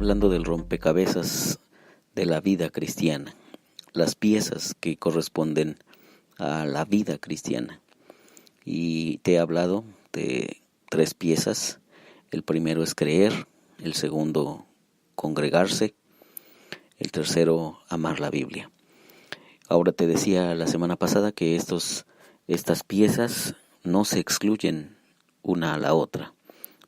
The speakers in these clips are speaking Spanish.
hablando del rompecabezas de la vida cristiana, las piezas que corresponden a la vida cristiana. Y te he hablado de 3 piezas. El primero es creer, el segundo congregarse, el tercero amar la Biblia. Ahora te decía la semana pasada que estas piezas no se excluyen una a la otra,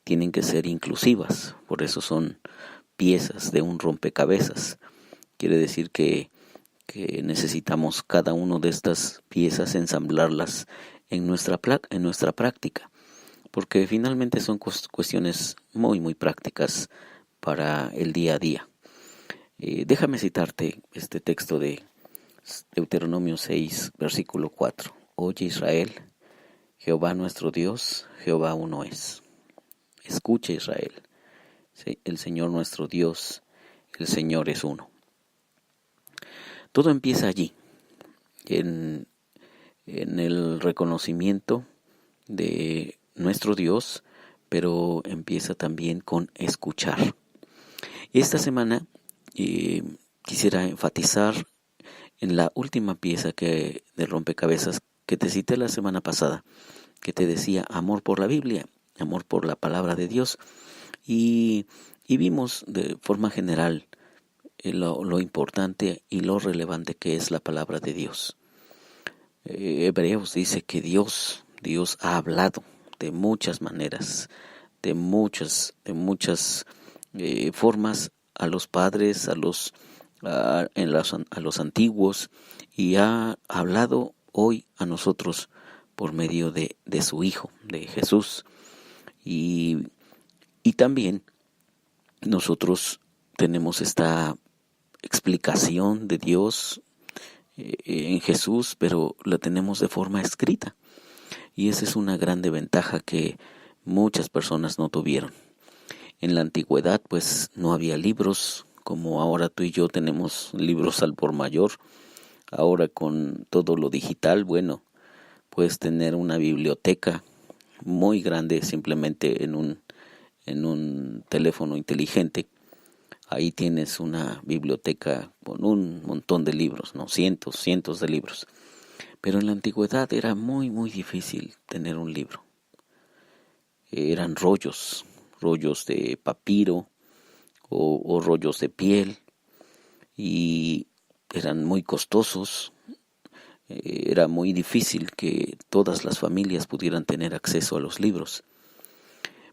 tienen que ser inclusivas, por eso son piezas de un rompecabezas. Quiere decir que necesitamos cada una de estas piezas ensamblarlas en nuestra práctica, porque finalmente son cuestiones muy, muy prácticas para el día a día. Déjame citarte este texto de Deuteronomio 6, versículo 4. Oye Israel, Jehová nuestro Dios, Jehová uno es. Escucha Israel, el Señor nuestro Dios, el Señor es uno. Todo empieza allí, en el reconocimiento de nuestro Dios, pero empieza también con escuchar. Esta semana quisiera enfatizar en la última pieza de rompecabezas que te cité la semana pasada, que te decía amor por la Biblia, amor por la palabra de Dios, y vimos de forma general lo importante y lo relevante que es la palabra de Dios. Hebreos dice que Dios ha hablado de muchas maneras, de muchas formas a los padres, a los antiguos, y ha hablado hoy a nosotros por medio de su Hijo, de Jesús. Y también nosotros tenemos esta explicación de Dios en Jesús, pero la tenemos de forma escrita. Y esa es una grande ventaja que muchas personas no tuvieron. En la antigüedad, pues, no había libros, como ahora tú y yo tenemos libros al por mayor. Ahora con todo lo digital, bueno, puedes tener una biblioteca muy grande simplemente en un teléfono inteligente. Ahí tienes una biblioteca con un montón de libros, ¿no? Cientos de libros. Pero en la antigüedad era muy, muy difícil tener un libro. Eran rollos de papiro o rollos de piel, y eran muy costosos. Era muy difícil que todas las familias pudieran tener acceso a los libros.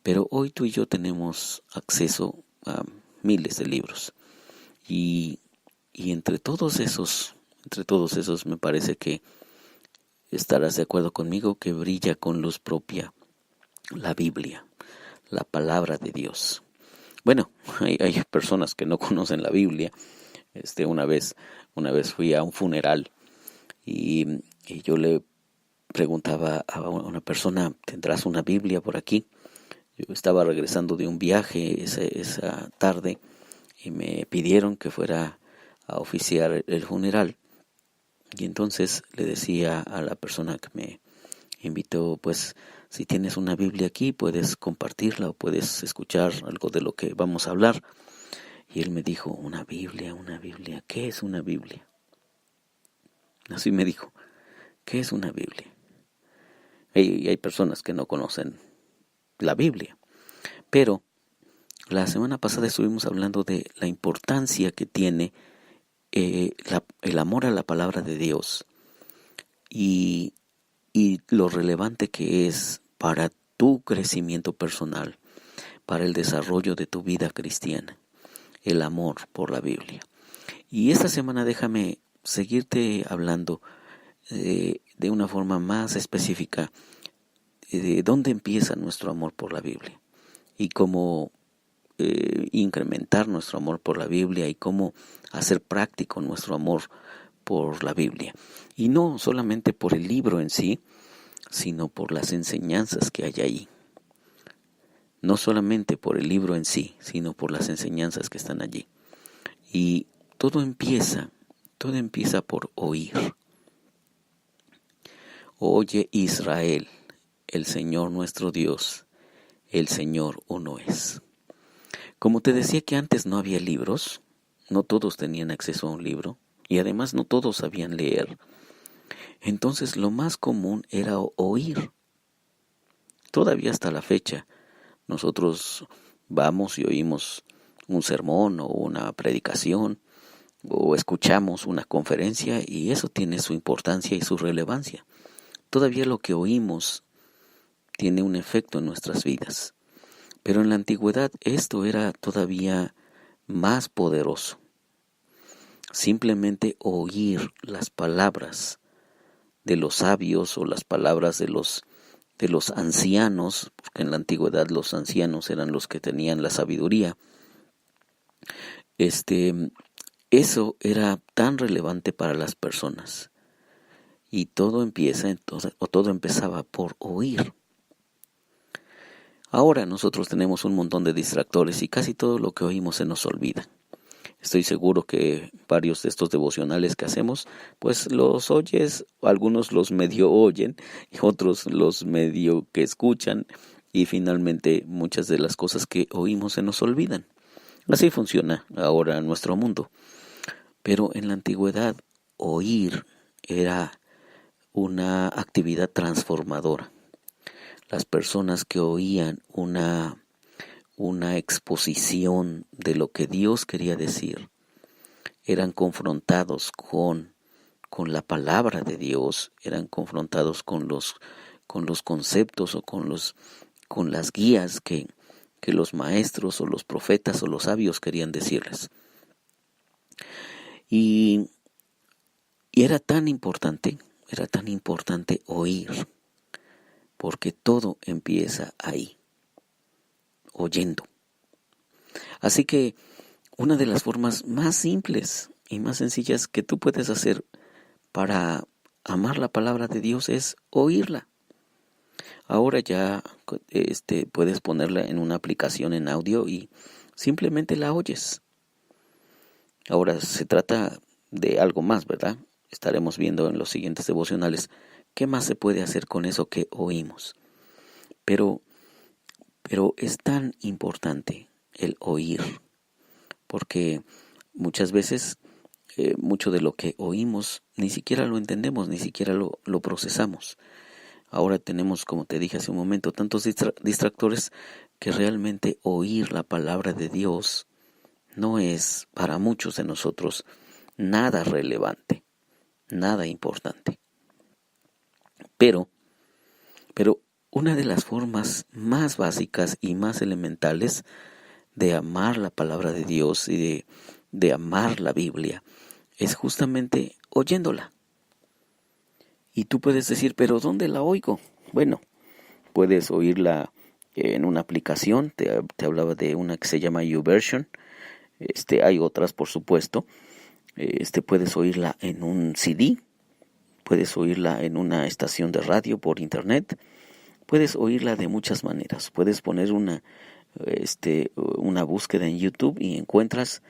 Pero hoy tú y yo tenemos acceso a miles de libros. Y entre todos esos me parece que estarás de acuerdo conmigo que brilla con luz propia la Biblia, la palabra de Dios. Bueno, hay personas que no conocen la Biblia. Una vez fui a un funeral y yo le preguntaba a una persona, ¿tendrás una Biblia por aquí? Yo estaba regresando de un viaje esa tarde y me pidieron que fuera a oficiar el funeral. Y entonces le decía a la persona que me invitó, pues, si tienes una Biblia aquí, puedes compartirla o puedes escuchar algo de lo que vamos a hablar. Y él me dijo, una Biblia, ¿qué es una Biblia? Así me dijo, ¿qué es una Biblia? Y hay personas que no conocen la Biblia. Pero la semana pasada estuvimos hablando de la importancia que tiene el amor a la palabra de Dios y lo relevante que es para tu crecimiento personal, para el desarrollo de tu vida cristiana, el amor por la Biblia. Y esta semana déjame seguirte hablando de una forma más específica de dónde empieza nuestro amor por la Biblia y cómo incrementar nuestro amor por la Biblia y cómo hacer práctico nuestro amor por la Biblia. Y no solamente por el libro en sí, sino por las enseñanzas que hay ahí. No solamente por el libro en sí, sino por las enseñanzas que están allí. Y todo empieza por oír. Oye Israel, el Señor nuestro Dios, el Señor uno es. Como te decía que antes no había libros, no todos tenían acceso a un libro y además no todos sabían leer. Entonces lo más común era oír. Todavía hasta la fecha, nosotros vamos y oímos un sermón o una predicación o escuchamos una conferencia y eso tiene su importancia y su relevancia. Todavía lo que oímos tiene un efecto en nuestras vidas. Pero en la antigüedad esto era todavía más poderoso. Simplemente oír las palabras de los sabios o las palabras de los ancianos, porque en la antigüedad los ancianos eran los que tenían la sabiduría. Eso era tan relevante para las personas. Y todo empezaba por oír. Ahora nosotros tenemos un montón de distractores y casi todo lo que oímos se nos olvida. Estoy seguro que varios de estos devocionales que hacemos, pues los oyes, algunos los medio oyen y otros los medio que escuchan y finalmente muchas de las cosas que oímos se nos olvidan. Así funciona ahora nuestro mundo. Pero en la antigüedad oír era una actividad transformadora. Las personas que oían una exposición de lo que Dios quería decir eran confrontados con la palabra de Dios, eran confrontados con los conceptos o con las guías que los maestros o los profetas o los sabios querían decirles. Y era tan importante oír, porque todo empieza ahí, oyendo. Así que una de las formas más simples y más sencillas que tú puedes hacer para amar la palabra de Dios es oírla. Ahora ya puedes ponerla en una aplicación en audio y simplemente la oyes. Ahora se trata de algo más, ¿verdad? Estaremos viendo en los siguientes devocionales qué más se puede hacer con eso que oímos. Pero es tan importante el oír, porque muchas veces mucho de lo que oímos ni siquiera lo entendemos, ni siquiera lo procesamos. Ahora tenemos, como te dije hace un momento, tantos distractores que realmente oír la palabra de Dios no es para muchos de nosotros nada relevante, nada importante. Pero una de las formas más básicas y más elementales de amar la palabra de Dios y de amar la Biblia es justamente oyéndola. Y tú puedes decir, ¿pero dónde la oigo? Bueno, puedes oírla en una aplicación. Te hablaba de una que se llama YouVersion. Hay otras, por supuesto. Puedes oírla en un CD. Puedes oírla en una estación de radio por internet. Puedes oírla de muchas maneras. Puedes poner una búsqueda en YouTube y encuentras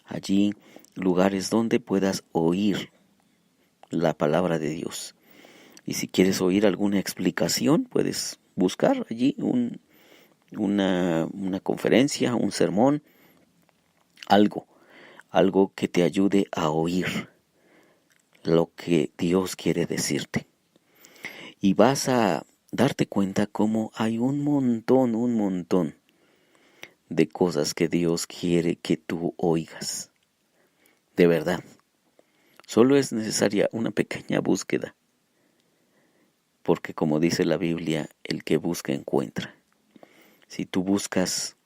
allí lugares donde puedas oír la palabra de Dios. Y si quieres oír alguna explicación, puedes buscar allí una conferencia, un sermón, algo que te ayude a oír lo que Dios quiere decirte. Y vas a darte cuenta cómo hay un montón de cosas que Dios quiere que tú oigas. De verdad. Solo es necesaria una pequeña búsqueda. Porque como dice la Biblia, el que busca encuentra. Si tú buscas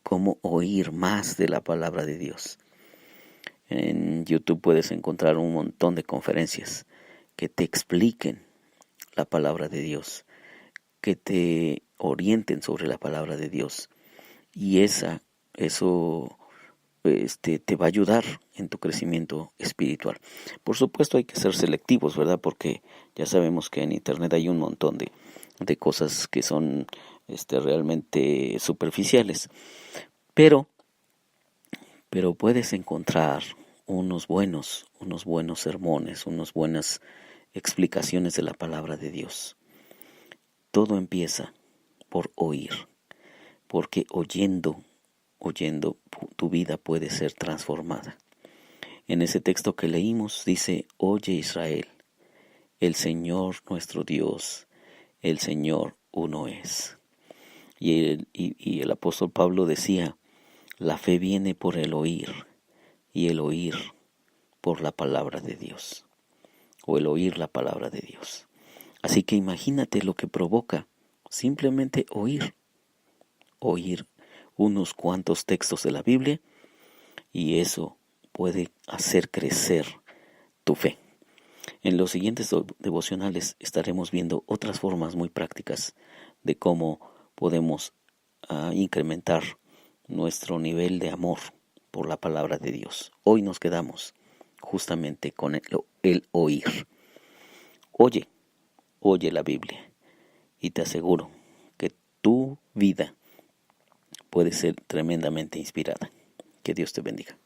cómo oír más de la palabra de Dios, en YouTube puedes encontrar un montón de conferencias que te expliquen la palabra de Dios, que te orienten sobre la palabra de Dios. Y eso te va a ayudar en tu crecimiento espiritual. Por supuesto hay que ser selectivos, ¿verdad? Porque ya sabemos que en internet hay un montón de cosas que son realmente superficiales. Pero puedes encontrar unos buenos sermones, unas buenas explicaciones de la palabra de Dios. Todo empieza por oír, porque oyendo oyendo, tu vida puede ser transformada. En ese texto que leímos dice: oye Israel, el Señor nuestro Dios, el Señor uno es. Y el apóstol Pablo decía: la fe viene por el oír, y el oír por la palabra de Dios, o el oír la palabra de Dios. Así que imagínate lo que provoca simplemente oír unos cuantos textos de la Biblia, y eso puede hacer crecer tu fe. En los siguientes devocionales estaremos viendo otras formas muy prácticas de cómo podemos incrementar nuestro nivel de amor por la palabra de Dios. Hoy nos quedamos justamente con el oír. Oye la Biblia, y te aseguro que tu vida puede ser tremendamente inspirada. Que Dios te bendiga.